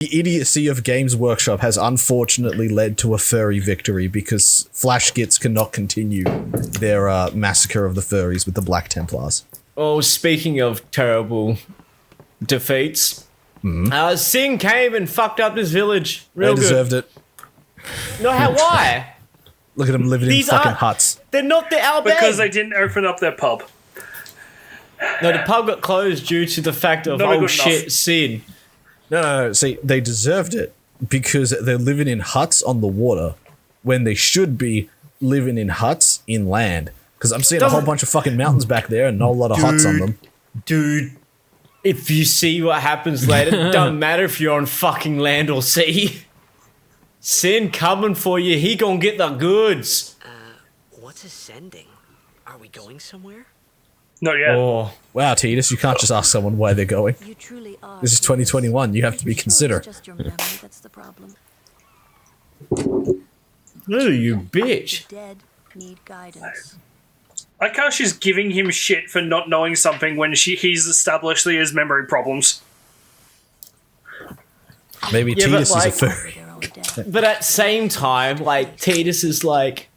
The idiocy of Games Workshop has unfortunately led to a furry victory because Flash Gits cannot continue their massacre of the furries with the Black Templars. Oh, speaking of terrible defeats, Sin came and fucked up this village. Real They good. deserved it. No, why? Look at them living in fucking huts. They're not the Albert. Because they didn't open up their pub. No, the pub got closed due to the fact of, Not oh good shit, enough. Sin. No. See, they deserved it because they're living in huts on the water when they should be living in huts inland. Because I'm seeing a whole bunch of fucking mountains back there and not a lot of huts on them. Dude, if you see what happens later, it doesn't matter if you're on fucking land or sea. Sin coming for you, he gonna get the goods. What's ascending? Are we going somewhere? Not yet. Oh, Wow, Titus, you can't just ask someone why they're going. You truly are. This is 2021. You have to be Sure, considerate. it's just your memory that's the problem. no, you bitch. The dead need guidance. I like how she's giving him shit for not knowing something when he's established that he has memory problems. Maybe Yeah, but Titus is a like- furry. Their own death. But at same time, like, Titus is like,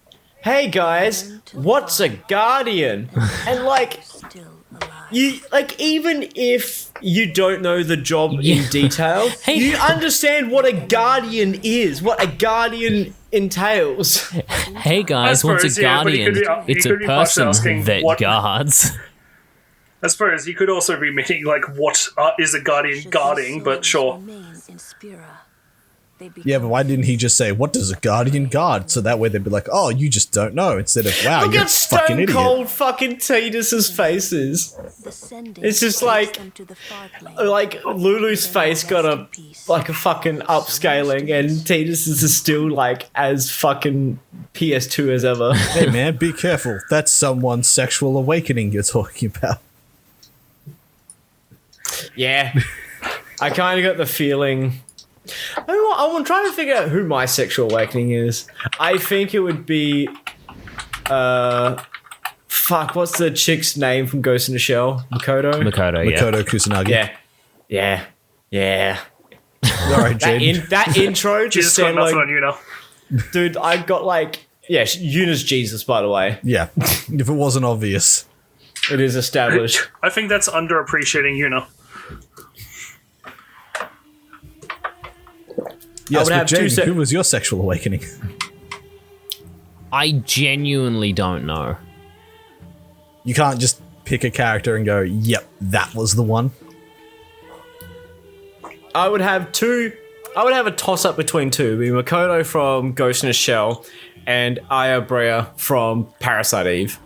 hey guys, what's a guardian? And like, Still alive. you like, even if you don't know the job in detail, Hey. you understand what a guardian is, what a guardian entails. Hey guys, what's a suppose, yeah, but he guardian? could be- he It's a could be partially person asking that what- guards. I suppose he could also be meaning, like, what is a guardian Should guarding, these but souls sure. remain in Spira, they Yeah, but become why didn't he just say, what does a guardian guard? So that way they'd be like, oh, you just don't know. Instead of, wow, Look you're a at fucking Stone idiot. Cold fucking Titus's faces. descending It's just takes like- them to the far plane. Like Lulu's face got a fucking upscaling, and Titus's is still like as fucking PS2 as ever. Hey, man, be careful. That's someone's sexual awakening you're talking about. Yeah, I kind of got the feeling. I'm trying to figure out who my sexual awakening is. I think it would be, fuck, what's the chick's name from Ghost in the Shell? Makoto. Makoto, yeah. Makoto Kusanagi. Yeah. All right, Jaden. That intro She's just got sounded nothing like, on you now. dude. I got like, yeah, Yuna's Jesus, by the way. Yeah, if it wasn't obvious. It is established. I think that's underappreciating Yuna. Yes, would but have two Jaden, sec- who was your sexual awakening? I genuinely don't know. You can't just pick a character and go, yep, that was the one. I would have a toss up between two. It'd be Makoto from Ghost in a Shell and Aya Brea from Parasite Eve.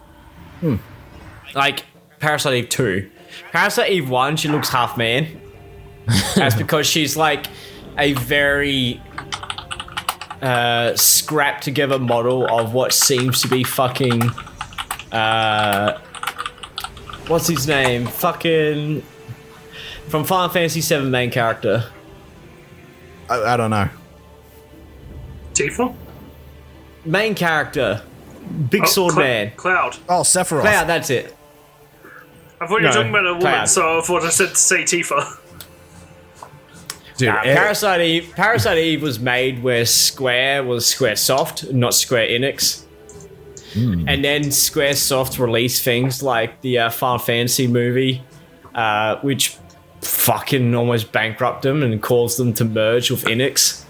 Like Parasite Eve 2. Parasite Eve 1, she looks half man. That's because she's like a very scrapped together model of what seems to be fucking what's his name? Fucking from Final Fantasy VII main character. I don't know. Tifa? Main character. Big sword man. Cloud. Oh, Sephiroth. Cloud, that's it. I thought you were No, talking about a woman, Cloud. so I thought I said to say Tifa. Dude, Parasite Eve was made where Square was Squaresoft, not Square Enix. And then Squaresoft released things like the Final Fantasy movie, which fucking almost bankrupt them and caused them to merge with Enix.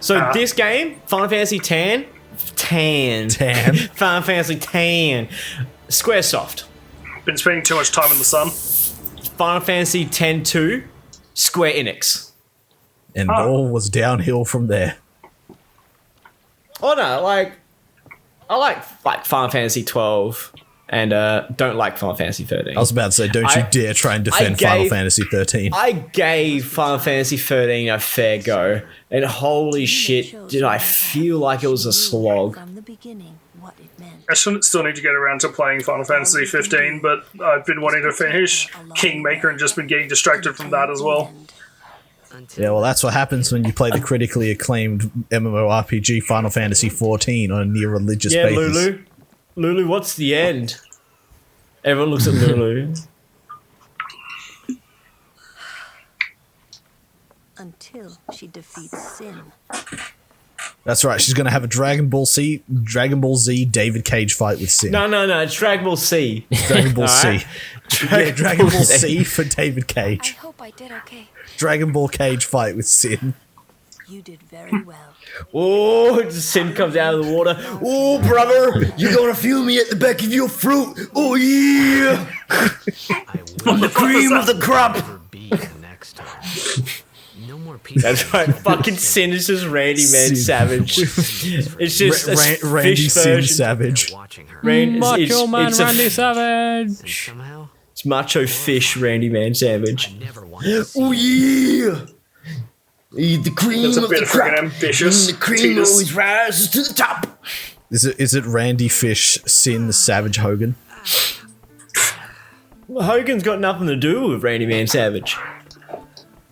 So this game, Final Fantasy Tan, Final Fantasy Tan, Squaresoft. Been spending too much time in the sun. Final Fantasy X-2, Square Enix. and all was downhill from there. Oh no, like I like Final Fantasy 12 and don't like Final Fantasy 13. I was about to say, don't you I- dare try and defend gave- Final Fantasy 13. I gave Final Fantasy 13 a fair go, and holy shit, did I feel like it was a slog. From the beginning, what it meant. I still need to get around to playing Final Fantasy 15, but I've been wanting to finish Kingmaker and just been getting distracted from that as well. Until Yeah, well, that's what happens when you play the critically acclaimed MMORPG Final Fantasy 14 on a near religious Yeah, basis. Lulu, what's the end? Everyone looks at Lulu. until she defeats sin. That's right. She's gonna have a Dragon Ball Z David Cage fight with Sin. No, it's Dragon Ball C. Dragon Ball C. Alright. Yeah, Dragon Ball C for David Cage. hope I did okay. Dragon Ball Cage fight with Sin. You did very well. Oh, Sin comes out of the water. Oh, brother, you're gonna feel me at the back of your throat. Oh, yeah. I'm the cream of the crop. Be here next time. No more people. That's right. Fucking Sin is just Randy Man Sin. Savage. It's just a Randy fish Sin version. Savage. Watching her. Macho Man it's a Randy f- Savage. Somehow, It's macho fish Randy Man Savage. never want to see Oh, yeah. Eat the cream That's a of bit the freaking crop. ambitious. The cream Titus. always rises to the top. Is it Randy Fish Sin Savage Hogan? Well, Hogan's got nothing to do with Randy Man Savage.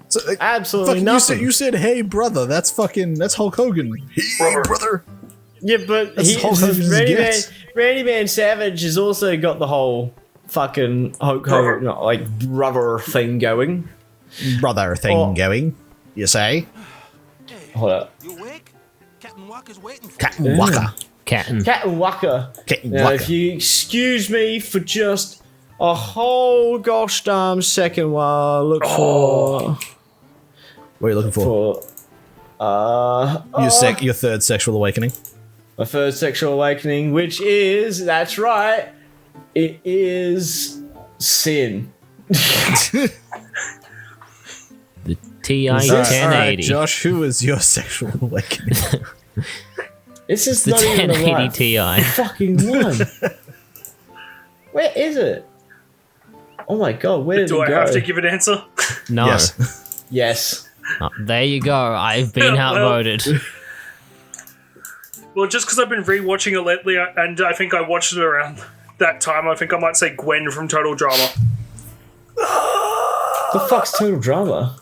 So, Absolutely fucking, nothing. you said hey brother. That's Hulk Hogan. Hey brother. Yeah, but That's Hulk Hogan as it gets. Randy Man Savage has also got the whole fucking Hulk Hogan, like brother thing going. Brother thing Oh. going. You say? Hold up. You awake? Captain Walker's waiting for Captain Waka. Captain. Captain Waka. Captain Now, Waka. if you excuse me for just a whole gosh darn second while I look What are you looking for? Your third sexual awakening. my first sexual awakening, which is, that's right, it is Sin. The TI All right, 1080. Josh, who is your sexual awakening? This is The not even the 1080 right Ti. fucking one. Where is it? Oh my god, where did Do it I go? have to give an answer? No. Yes. Yes. Oh, there you go. I've been Well- outvoted. Well, just because I've been rewatching it lately, and I think I watched it around that time, I think I might say Gwen from Total Drama. The fuck's Total Drama?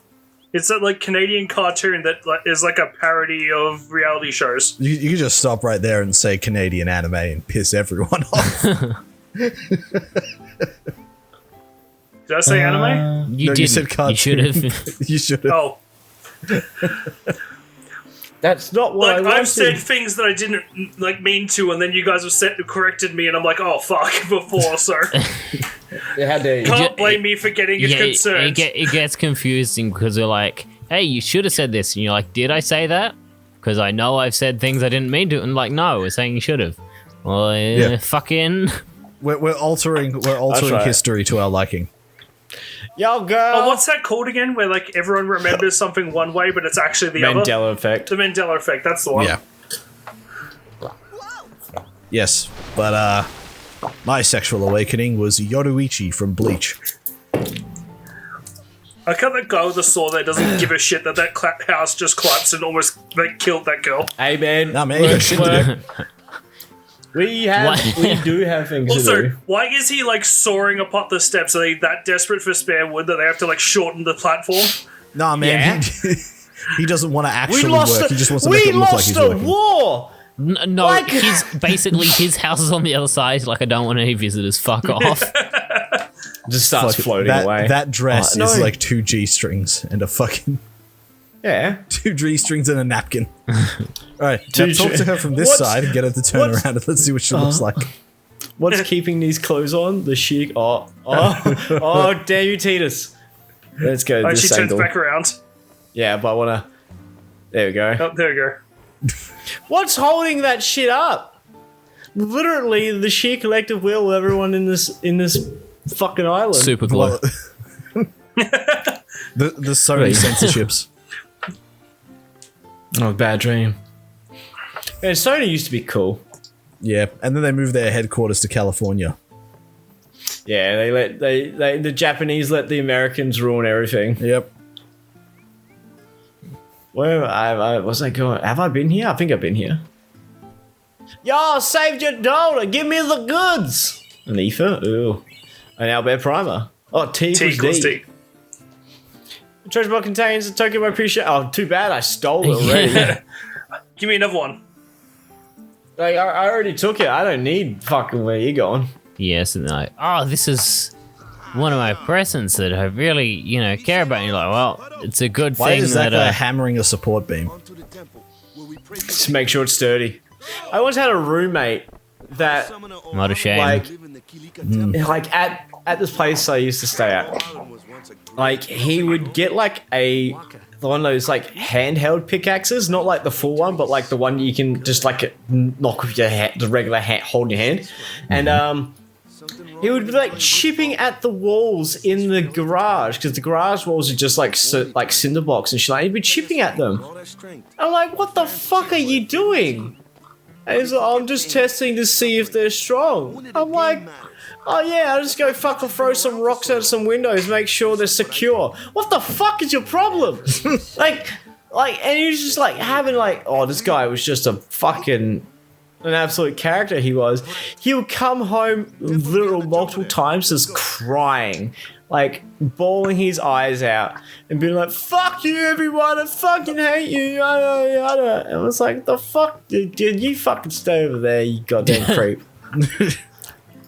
It's that like Canadian cartoon that is like a parody of reality shows. You can just stop right there and say Canadian anime and piss everyone off. Did I say anime? You No, didn't. you said cartoon. You should have. You should have. Oh, That's not what I like wanted. I've said things that I didn't like mean to, and then you guys have corrected me, and I'm like, oh fuck, before, so Yeah, how dare you? can't blame me for getting Yeah, concerned. it gets confusing because they're like, hey, you should have said this. And you're like, did I say that? Because I know I've said things I didn't mean to. And like, no, we're saying you should have. Well, Yeah. fucking. We're altering right. history to our liking. Yo, girl. Oh, what's that called again? Where like everyone remembers something one way, but it's actually the other. Mandela effect. The Mandela effect. That's the one. Yeah. Yes, but my sexual awakening was Yoruichi from Bleach. I can't let go of the saw that doesn't give a shit that house just collapsed and almost like killed that girl. Hey, man. Nah, man, you got shit to do. We What? do have things to Also, do. why is he like soaring up the steps? Are they that desperate for spare wood that they have to like shorten the platform? Nah, man, Yeah. he doesn't want to We actually lost. work. He just wants to make it look like he's a working. war. No, Like- his basically his house is on the other side. Like, I don't want any visitors. Fuck off. Just starts Fuck, floating that, away. That dress Oh, is no. like 2 G strings and a fucking Yeah. 2 G strings and a napkin. All right, now Two talk G- to her from this What's- side and get her to turn what's- around and let's see what she looks like. What's keeping these clothes on? The chic. Oh, damn you, Titus. Let's go And this she turns angle. back around. Yeah, but I wanna. There we go. Oh, there we go. What's holding that shit up? Literally, the sheer collective will of everyone in this fucking island. Super glue. Well, the Sony censorships. Oh, bad dream. Man, Sony used to be cool. Yeah, and then they moved their headquarters to California. Yeah, the Japanese let the Americans ruin everything. Yep. Where was I going? Have I been here? I think I've been here. Y'all saved your daughter. Give me the goods. An ether. Ooh. An Albert Primer. Oh, T T equals equals D. D. The treasure box contains a token of appreciation. Oh, too bad I stole it already. Yeah. Give me another one. Like, I already took it. I don't need fucking where you going. Yes, and I. Oh, this is one of my presents that I really, care about. And you're like, well, it's a good Why thing is that that. guy hammering a support beam? Just make sure it's sturdy. I once had a roommate that, Not a shame. like at this place I used to stay at, like he would get like one of those like handheld pickaxes, not like the full one, but like the one you can just like knock with your hand, the regular hand, hold in your hand, and he would be like chipping at the walls in the garage because the garage walls are just like like cinder blocks and shit. Like, he'd be chipping at them. I'm like, what the fuck are you doing? And he's like, I'm just testing to see if they're strong. I'm like, oh yeah, I'll just go fucking throw some rocks out of some windows, make sure they're secure. What the fuck is your problem? like, and he was just like having like, oh, this guy was just a fucking an absolute character. He would come home literal multiple times just crying, like bawling his eyes out and being like, fuck you everyone, I fucking hate you, yada yada. And I was like, the fuck, dude, you fucking stay over there, you goddamn creep.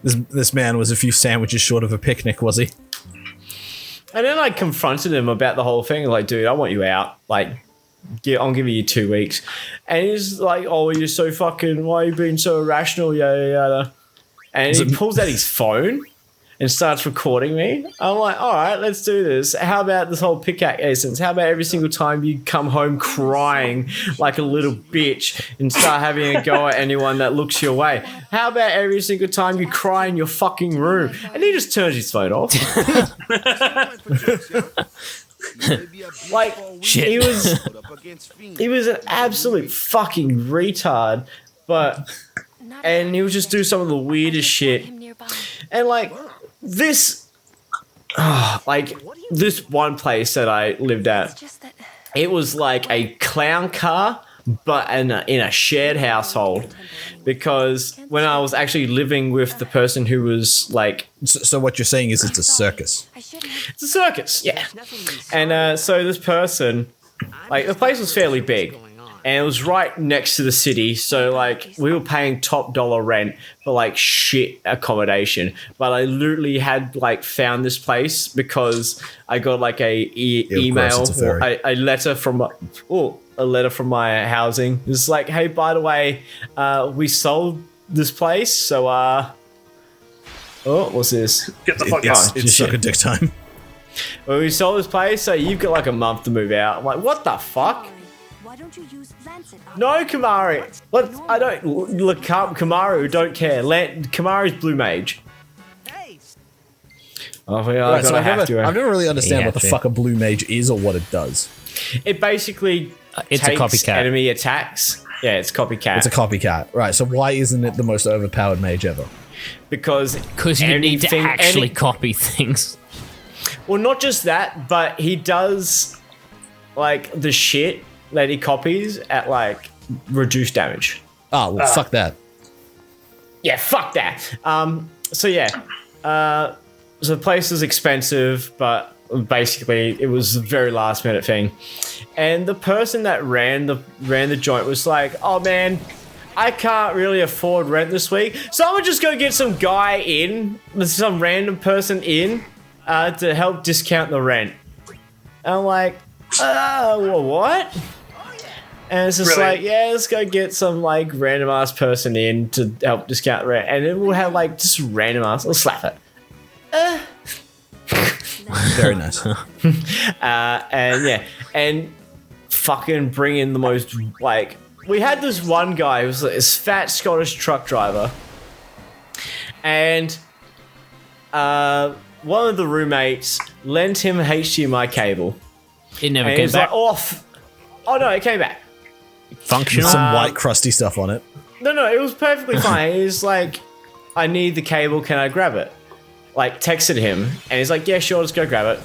This man was a few sandwiches short of a picnic, was he? And then I confronted him about the whole thing, like, dude, I want you out, like, I'm giving you 2 weeks. And he's like, oh, you're so fucking, why are you being so irrational, yada yada. And he pulls out his phone and starts recording me. I'm like, all right, let's do this. How about this whole pickaxe essence? How about every single time you come home crying like a little bitch and start having a go at anyone that looks your way? How about every single time you cry in your fucking room? And he just turns his phone off. Like, Shit. he was an absolute fucking retard, and he would just do some of the weirdest shit. And like this one place that I lived at, it was like a clown car, but in a shared household, because when I was actually living with the person who was like, So what you're saying is it's a circus. it's a circus, yeah. And so this person, like, the place was fairly big, and it was right next to the city, so like we were paying top dollar rent for like shit accommodation. But I literally had like found this place because I got like email or a letter from a letter from my housing. It's like, hey, by the way, we sold this place, so what's this? Get the fuck out. It's suck a dick time. Well, we sold this place, so you've got like a month to move out. I'm like, what the fuck? Why don't you use Lancet? No, Kamari. Look, I don't look. Kamaru don't care. Kamari's blue mage. Oh yeah, Right, so I've never really understand Yeah, what the fair. fuck a blue mage is or what it does. It basically It's a takes copycat. enemy attacks. Yeah, it's copycat. It's a copycat. Right, so why isn't it the most overpowered mage ever? because you need to anything- actually any- copy things. Well, not just that, but he does like the shit that he copies at like reduced damage. Oh, well, fuck that. Yeah, fuck that. So yeah, so the place is expensive, but basically it was a very last minute thing. And the person that ran the joint was like, "Oh man, I can't really afford rent this week, so I'm gonna just go get some guy in, some random person in, to help discount the rent." And I'm like, well, what? And it's just Really? like, yeah, let's go get some like random ass person in to help discount rent, and it will have like just random ass. Let's slap it. Very nice. And yeah, and fucking bring in the most like. We had this one guy who was like this fat Scottish truck driver, and one of the roommates lent him a HDMI cable. It never And came he's back. like, oh no, it came back. With Functional. some white crusty stuff on it. No, it was perfectly fine. He's like, I need the cable, can I grab it? Like, texted him, and he's like, yeah, sure, let's go grab it.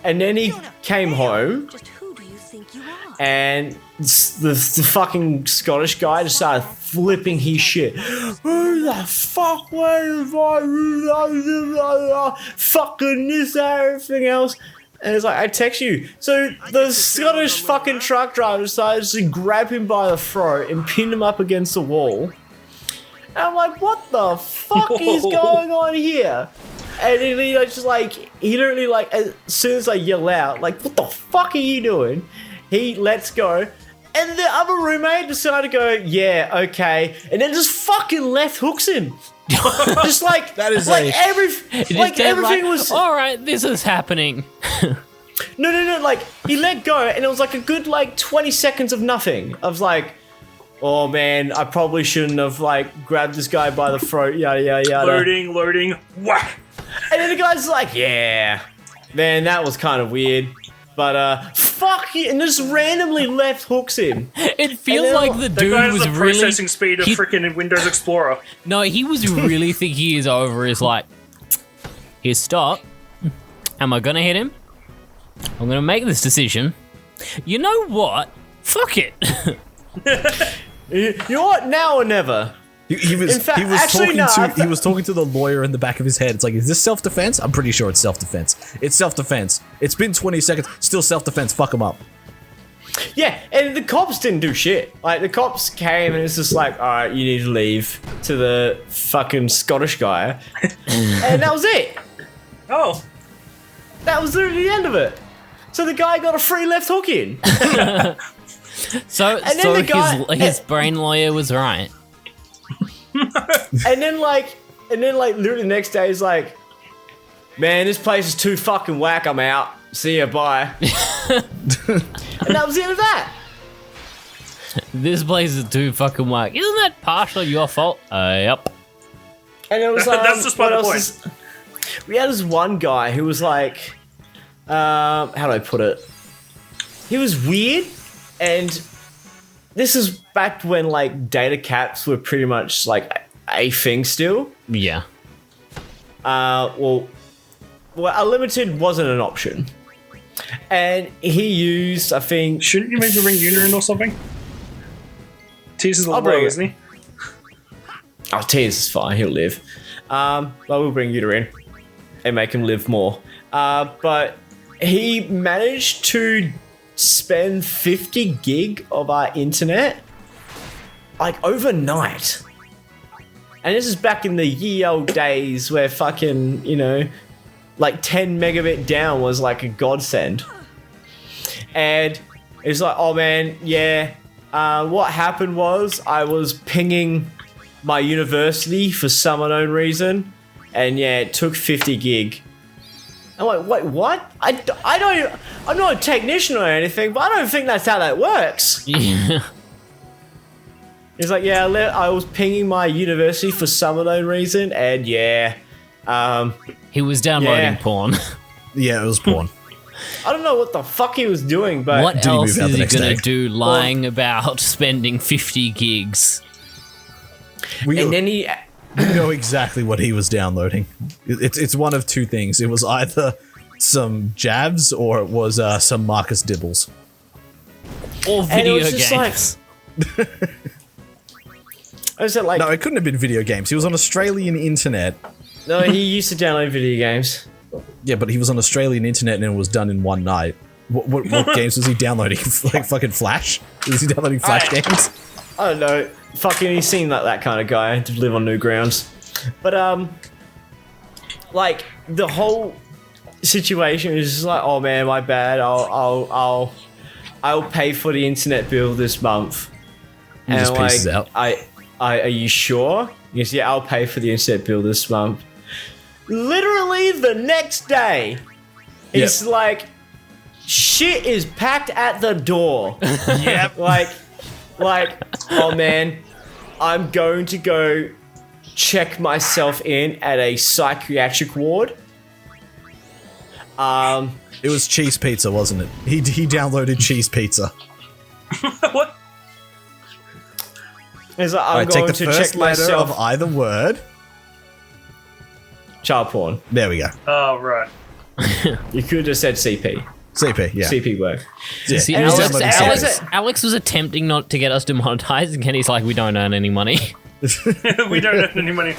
And then he came home, Just who do you think you are? and the fucking Scottish guy just started flipping his shit. Who the fuck was I? Fucking this, that, everything else. And it's like, I text you. So the Scottish fucking truck driver decides to grab him by the throat and pin him up against the wall. And I'm like, what the fuck is going on here? And he just like, he literally like, as soon as I yell out, like, what the fuck are you doing? He lets go. And the other roommate decided to go, yeah, okay. And then just fucking left hooks him. Just like, That is like, Just everything like, was... all right, this is happening. No, like, he let go, and it was like a good, like, 20 seconds of nothing. I was like, oh, man, I probably shouldn't have, like, grabbed this guy by the throat, yada, yada, yada. Loading, whack. And then the guy's like, yeah, man, that was kind of weird. But, fuck you, and just randomly left hooks him. It feels And then- like the The dude guy has was the really. processing speed of freaking Windows Explorer. No, he was really thinking he's over. He's like, here's stop. Am I gonna hit him? I'm gonna make this decision. You know what? Fuck it. You know what? Now or never. He was In fact, he was actually, talking no, I to he was talking to the lawyer in the back of his head. It's like, is this self-defense? I'm pretty sure it's self-defense. It's self-defense. It's been 20 seconds. Still self-defense. Fuck him up. Yeah, and the cops didn't do shit. Like, the cops came and it's just like, all right, you need to leave, to the fucking Scottish guy. And that was it. Oh, That was literally the end of it. So the guy got a free left hook in. So, then so the guy- his brain lawyer was right. And then literally the next day he's like, man, this place is too fucking whack, I'm out. See ya, bye. And that was the end of that. This place is too fucking whack. Isn't that partially your fault? Yep. And it was That's just by what the else point. we had this one guy who was like, how do I put it? He was weird, and this is back when like data caps were pretty much like a thing still. Yeah. Well, unlimited wasn't an option, and he used, I think, shouldn't you make the ring Uterin or something? Tears is the I'll bring low, it. isn't he? oh, Tears is fine, he'll live. But we'll bring Yuta in and make him live more. But he managed to spend 50 gig of our internet like overnight. And this is back in the ye old days where fucking, you know, like 10 megabit down was like a godsend. And it's like, oh man, yeah. What happened was I was pinging my university for some unknown reason. And yeah, it took 50 gig. I'm like, wait, what? I don't, I'm not a technician or anything, but I don't think that's how that works. Yeah. He's like, yeah, I was pinging my university for some unknown reason, and yeah, He was downloading Yeah. porn. Yeah, it was porn. I don't know what the fuck he was doing, but What Did he else move out is the he next gonna day? do lying about spending 50 gigs? We, and then he, we know exactly what he was downloading. It's one of two things. It was either some jabs or it was some Marcus Dibbles. Or and it video was just games. like, I said like, No, it couldn't have been video games. He was on Australian internet. no, he used to download video games. Yeah, but he was on Australian internet and it was done in one night. What games was he downloading? Like fucking Flash? Was he downloading Flash games? I don't know, fucking, he seemed like that kind of guy to live on Newgrounds. But like the whole situation is just like, oh man, my bad. I'll pay for the internet bill this month. He just I'm pieces out. Are you sure? He goes, yeah, I'll pay for the internet bill this month. Literally the next day, he's Yep. like, shit is packed at the door. Yep. like, oh man, I'm going to go check myself in at a psychiatric ward. It was cheese pizza, wasn't it? He downloaded cheese pizza. What? He's like, I'm Alright, take going the to first check letter myself. of either word. Child porn. There we go. Oh, right. You could have just said CP. CP, yeah. CP work. Yeah. See, He was Alex- downloading Alex- CPs. Alex was attempting not to get us demonetized, and Kenny's like, we don't earn any money. We don't have any money.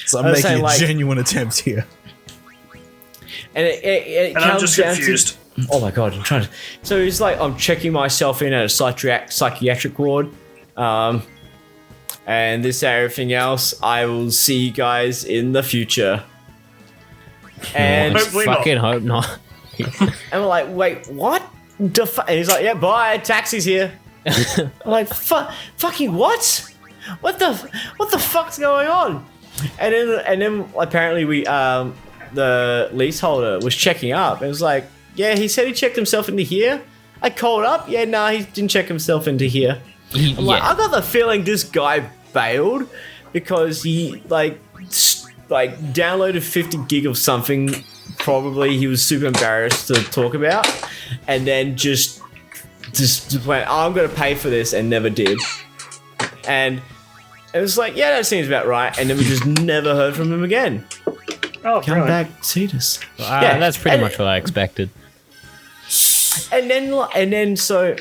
So I'm I was making saying, a like- genuine attempt here. And it And I'm comes just down confused. to, oh my god, I'm trying to. So he's like, I'm checking myself in at a psychiatric ward, and this and everything else. I will see you guys in the future. And Hopefully not. Fucking hope not. And we're like, wait, what? And he's like, yeah, bye, taxi's here. I'm like, fucking what? What the fuck's going on? And then apparently we the leaseholder was checking up. It was like, yeah, he said he checked himself into here. I called up, yeah, nah, he didn't check himself into here. I'm like, I got the feeling this guy bailed because he like downloaded 50 gig of something. Probably he was super embarrassed to talk about, and then just went, oh, I'm gonna pay for this, and never did. And it was like, yeah, that seems about right. And then we just never heard from him again. Oh, Come really? back, see us. Yeah, that's pretty much what I expected. And then so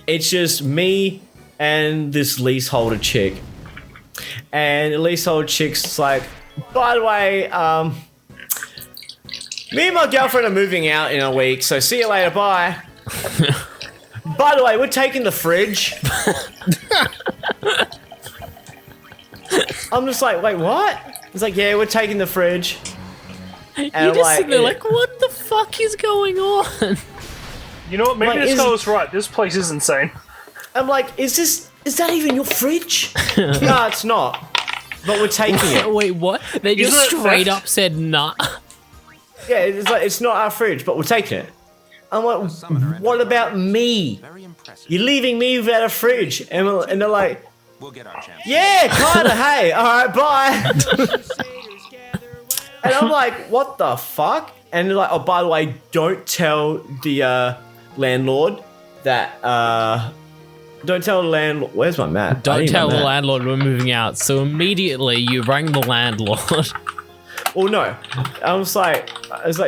it's just me and this leaseholder chick. And the leaseholder chick's like, by the way, me and my girlfriend are moving out in a week, so see you later, bye. By the way, we're taking the fridge. I'm just like, wait, what? It's like, yeah, we're taking the fridge. And You just sit there like, what the fuck is going on? You know what? Maybe Like, this is- fellow's right. This place is insane. I'm like, is that even your fridge? No, it's not. But we're taking it. Wait, what? They Isn't just it straight theft? up said nah. Yeah, it's like, it's not our fridge, but we're taking it. I'm like, what about me? Very impressive. You're leaving me without a fridge. And they're like, We'll get our chance. yeah, kinda, hey, alright, bye. And I'm like, what the fuck? And they're like, oh, by the way, don't tell the landlord that, don't tell the landlord, where's my map? I Don't need my tell the map. landlord we're moving out. So immediately you rang the landlord. Well, no. I was like,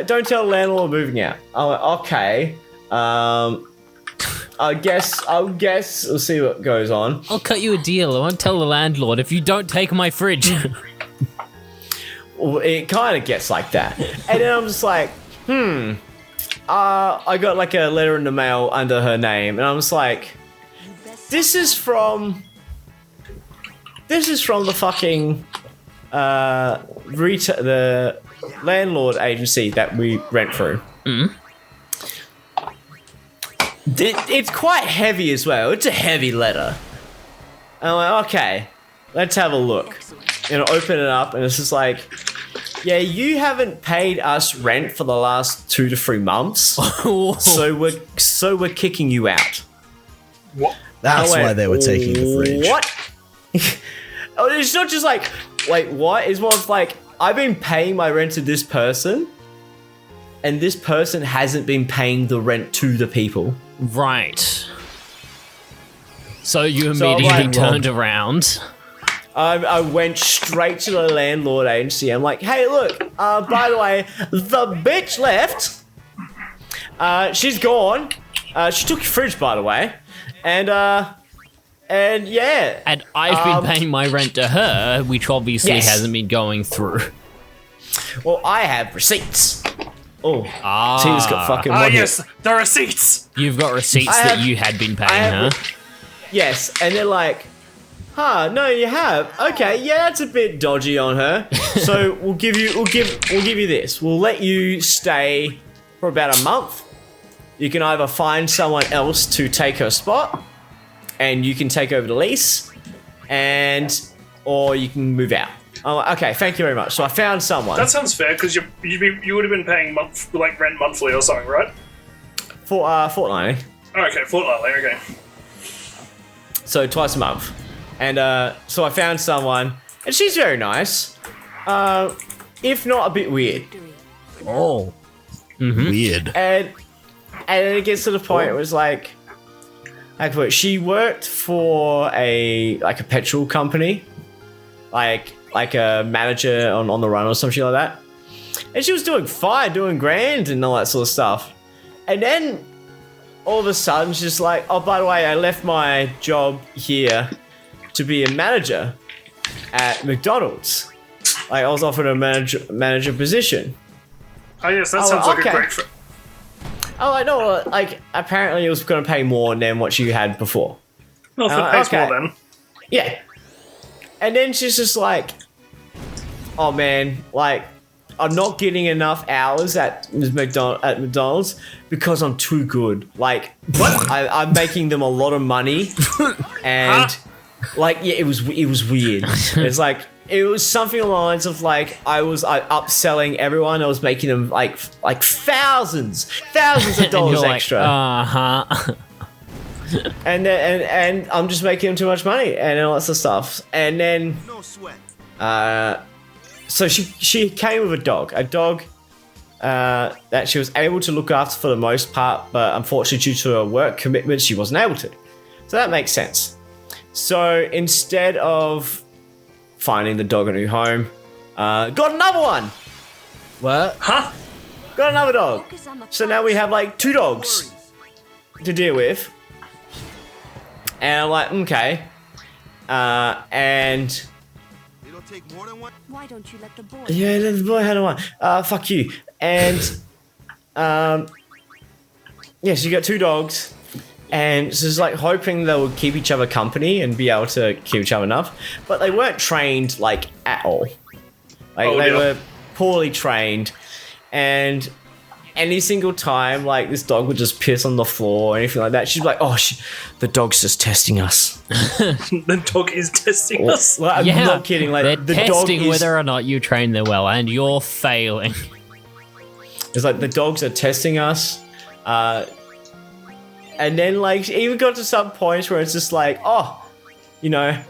don't tell the landlord we're moving out. I'm like, okay. I guess we'll see what goes on. I'll cut you a deal. I won't tell the landlord if you don't take my fridge. Well, it kind of gets like that. And then I'm just like, I got like a letter in the mail under her name, and I'm just like, this is from the fucking the landlord agency that we rent through. It's quite heavy as well. It's a heavy letter. And I'm like, okay, let's have a look. And I open it up, and it's just like, yeah, you haven't paid us rent for the last 2 to 3 months, so we're kicking you out. What? That's I went, why they were taking the fridge. What? Oh, it's not just like, wait, what? It's more of like, I've been paying my rent to this person, and this person hasn't been paying the rent to the people. Right. So you So I'm immediately like, turned around. I went straight to the landlord agency. I'm like, hey, look, by the way, the bitch left. She's gone. She took your fridge, by the way. And yeah. And I've been paying my rent to her, which obviously Yes. hasn't been going through. Well, I have receipts. Oh, Ah. Tina's got fucking Ah, one hit. yes, the receipts. You've got receipts I that have- you had been paying have- her. Yes, and they're like, no, you have. Okay, yeah, that's a bit dodgy on her. So we'll give you this. We'll let you stay for about a month. You can either find someone else to take her spot, and you can take over the lease, or you can move out. I'm like, okay, thank you very much. So I found someone. That sounds fair because you would have been paying rent monthly or something, right? for fortnightly. Okay, fortnightly. Okay. So twice a month. And so I found someone, and she's very nice. If not a bit weird. Oh. Weird. And then it gets to the point it was like she worked for a petrol company. Like a manager on the run or some shit like that. And she was doing fine, doing grand and all that sort of stuff. And then all of a sudden she's just like, oh, by the way, I left my job here to be a manager at McDonald's. Like I was offered a manager position. Oh yes, that Oh, sounds like okay. a great. Oh, I know. Like apparently it was going to pay more than what she had before. Well, if it pays okay. more then. Yeah. And then she's just like, oh man, like, I'm not getting enough hours at McDonald's because I'm too good. Like, I'm making them a lot of money, and like, yeah, it was weird. It's like it was something along the lines of like I upselling everyone. I was making them like thousands of dollars extra. And I'm just making them too much money and all that sort of stuff. And then, so she came with a dog that she was able to look after for the most part, but unfortunately due to her work commitments, she wasn't able to. So that makes sense. So instead of finding the dog a new home, got another one. What? Huh? Got another dog. So now we have like 2 dogs to deal with. And I'm like, okay. And It'll take more than one. Why don't you let the boy? yeah, the boy had one. Fuck you. And yeah, so you got 2 dogs. And so it's like hoping they would keep each other company and be able to keep each other enough. But they weren't trained like at all. Like they were poorly trained. And any single time like this dog would just piss on the floor or anything like that, she'd be like, oh, the dog's just testing us. The dog is testing us. Well, I'm not kidding. Like they're the testing dog is, whether or not you train them well, and you're failing. It's like the dogs are testing us. And then like it even got to some points where it's just like, oh, you know,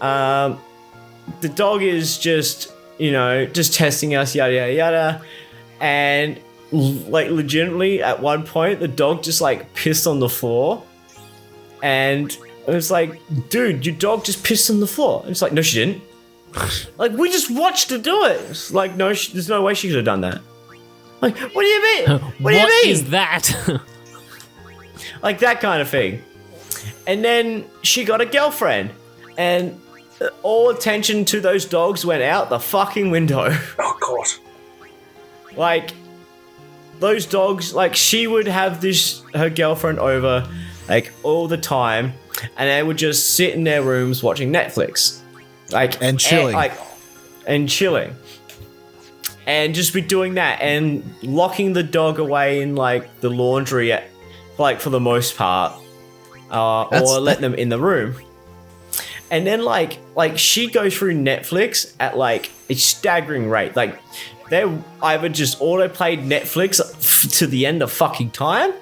the dog is just, you know, just testing us, yada yada yada. And like legitimately at one point the dog just like pissed on the floor. And it was like, dude, your dog just pissed on the floor. And it's like, no, she didn't. Like, we just watched her do it. It's like, no, there's no way she could have done that. Like, what do you mean? What do you mean? What is that? Like that kind of thing. And then she got a girlfriend. And all attention to those dogs went out the fucking window. Oh, God. Like, those dogs, like, she would have her girlfriend over, like, all the time. And they would just sit in their rooms watching Netflix. Like, And chilling. And chilling. And just be doing that and locking the dog away in, like, the laundry for the most part, or letting them in the room. And then like she'd go through Netflix at like a staggering rate. Like they either just auto-played Netflix to the end of fucking time,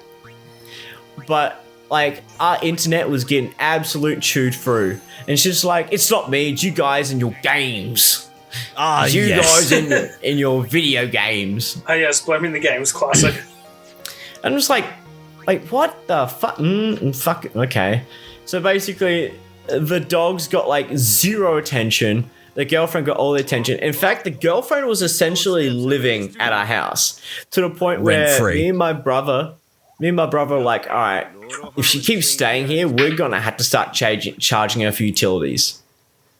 but like our internet was getting absolute chewed through. And she's like, it's not me, it's you guys and your games. Ah, You yes. guys in your video games. Oh, yes, blaming the games, classic. I'm just like what the fuck? Fuck it. Okay. So basically, the dogs got like 0 attention. The girlfriend got all the attention. In fact, the girlfriend was essentially living at our house to the point where Rent-free. me and my brother were like, all right, if she keeps staying here, we're gonna have to start charging her for utilities.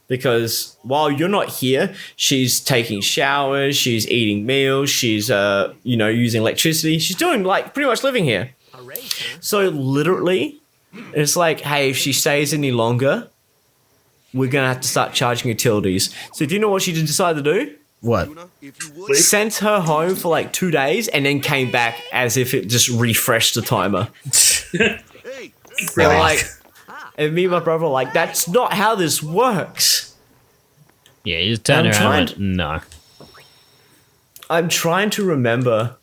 Because while you're not here, she's taking showers, she's eating meals, she's using electricity. She's doing like pretty much living here. So literally, it's like, hey, if she stays any longer, we're gonna have to start charging utilities. So do you know what she decided to do? What? If you would. Sent her home for like 2 days and then came back as if it just refreshed the timer. Hey, They're like, and me and my brother were like, that's not how this works. Yeah, you just turn I'm around trying and went, no. I'm trying to remember.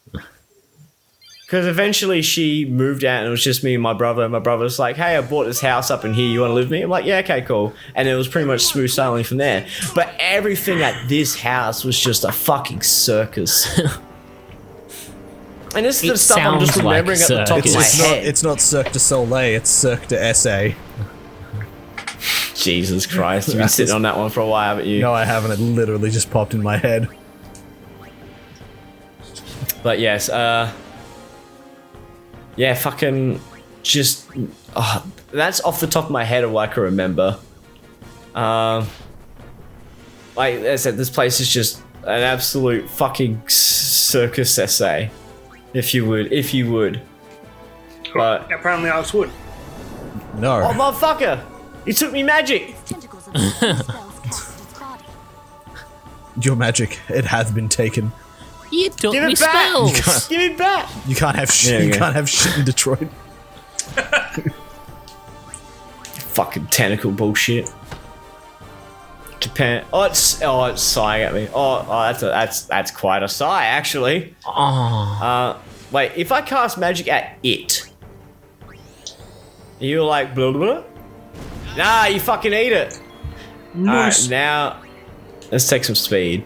Because eventually she moved out and it was just me and my brother. And my brother was like, hey, I bought this house up in here. You want to live with me? I'm like, yeah, okay, cool. And it was pretty much smooth sailing from there. But everything at this house was just a fucking circus. And this is the It stuff I'm just sounds like remembering at the top of It's, my it's not. head. It's not Cirque du Soleil. It's Cirque du SA. Jesus Christ. You've been sitting on that one for a while, haven't you? No, I haven't. It literally just popped in my head. But yes, yeah, fucking just that's off the top of my head of what I can remember. Like I said, this place is just an absolute fucking circus essay, if you would. But Apparently Alex would. No. oh motherfucker, you took me magic. Tentacles and spells cast its body. Your magic. It hath been taken. You took Give me it back! spells. Give it back! You can't have shit. There we You go. can't have shit in Detroit. Fucking tentacle bullshit. Japan. Oh, it's sighing at me. That's quite a sigh, actually. Wait, if I cast magic at it, you're like blah blah blah. Nah, you fucking eat it. Nice. Alright, now let's take some speed.